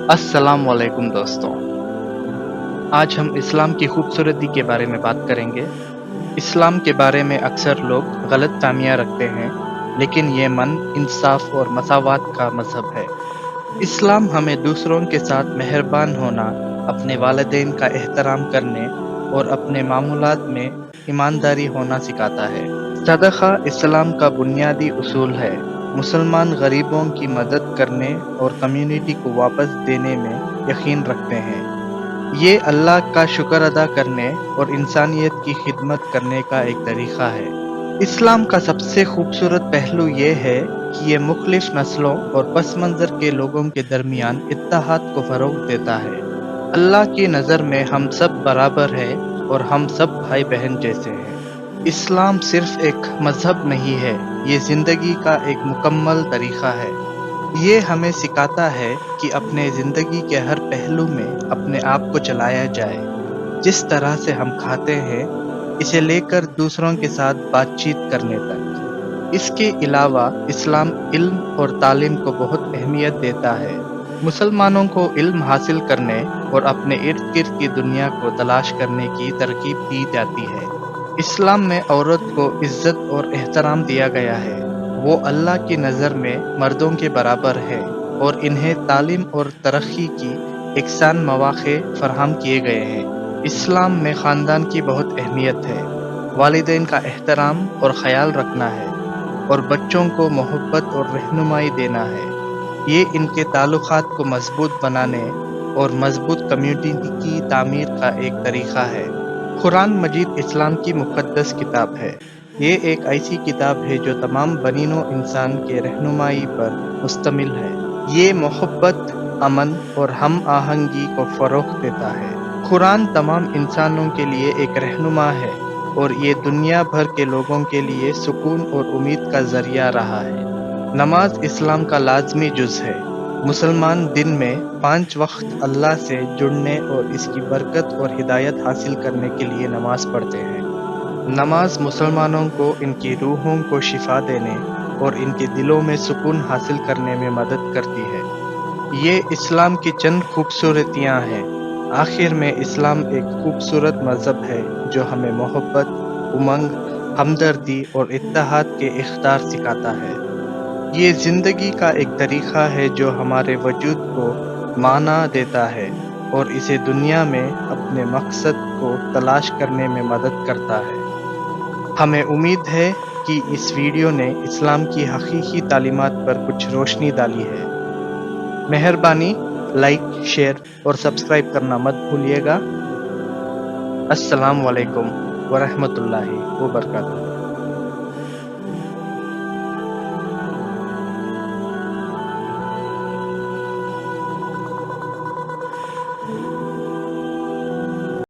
अस्सलाम वालेकुम दोस्तों। आज हम इस्लाम की खूबसूरती के बारे में बात करेंगे। इस्लाम के बारे में अक्सर लोग गलत फ़हमियाँ रखते हैं, लेकिन ये इंसाफ और मसावात का मज़हब है। इस्लाम हमें दूसरों के साथ मेहरबान होना, अपने वालिदैन का एहतराम करने और अपने मामूलात में ईमानदारी होना सिखाता है। सदक़ा इस्लाम का बुनियादी उसूल है। मुसलमान गरीबों की मदद करने और कम्युनिटी को वापस देने में यकीन रखते हैं। ये अल्लाह का शुक्र अदा करने और इंसानियत की खिदमत करने का एक तरीका है। इस्लाम का सबसे खूबसूरत पहलू ये है कि ये मुख्तलिफ नस्लों और पस मंज़र के लोगों के दरमियान इत्तेहाद को फ़रोग़ देता है। अल्लाह की नज़र में हम सब बराबर हैं और हम सब भाई-बहन जैसे हैं। इस्लाम सिर्फ एक मज़हब नहीं है, ये ज़िंदगी का एक मुकम्मल तरीका है। ये हमें सिखाता है कि अपने ज़िंदगी के हर पहलू में अपने आप को चलाया जाए। जिस तरह से हम खाते हैं, इसे लेकर दूसरों के साथ बातचीत करने तक। इसके अलावा इस्लाम इल्म और तालीम को बहुत अहमियत देता है। मुसलमानों को इल्म हासिल करने और अपने इर्द-गिर्द की दुनिया को तलाश करने की तरगीब दी जाती है। इस्लाम में औरत को इज़्ज़त और एहतराम दिया गया है। वो अल्लाह की नज़र में मर्दों के बराबर है और इन्हें तालीम और तरक्की की यकसान मौक़े फ़राहम किए गए हैं। इस्लाम में ख़ानदान की बहुत अहमियत है। वालिदैन का एहतराम और ख़याल रखना है और बच्चों को मोहब्बत और रहनुमाई देना है। ये इनके ताल्लुक़ात को मज़बूत बनाने और मज़बूत कम्युनिटी की तामीर का एक तरीका है। कुरान मजीद इस्लाम की मुक़द्दस किताब है। ये एक ऐसी किताब है जो तमाम बनी-नौ इंसान के रहनुमाई पर मुश्तमिल है। ये मोहब्बत, अमन और हम आहंगी को फ़रोग़ देता है। कुरान तमाम इंसानों के लिए एक रहनुमा है और ये दुनिया भर के लोगों के लिए सुकून और उम्मीद का ज़रिया रहा है। नमाज इस्लाम का लाज़मी जुज़ है। मुसलमान दिन में 5 वक़्त अल्लाह से जुड़ने और इसकी बरकत और हिदायत हासिल करने के लिए नमाज़ पढ़ते हैं। नमाज मुसलमानों को इनकी रूहों को शिफा देने और इनके दिलों में सुकून हासिल करने में मदद करती है। ये इस्लाम की चंद खूबसूरतियाँ हैं। आखिर में इस्लाम एक खूबसूरत मज़हब है जो हमें मोहब्बत, उमंग, हमदर्दी और इत्तेहाद के इख्तियार सिखाता है। ये ज़िंदगी का एक तरीका है जो हमारे वजूद को माना देता है और इसे दुनिया में अपने मकसद को तलाश करने में मदद करता है। हमें उम्मीद है कि इस वीडियो ने इस्लाम की हकीकी तालीमात पर कुछ रोशनी डाली है। मेहरबानी लाइक, शेयर और सब्सक्राइब करना मत भूलिएगा। अस्सलाम वालेकुम व रहमतुल्लाहि व बरकातुहू।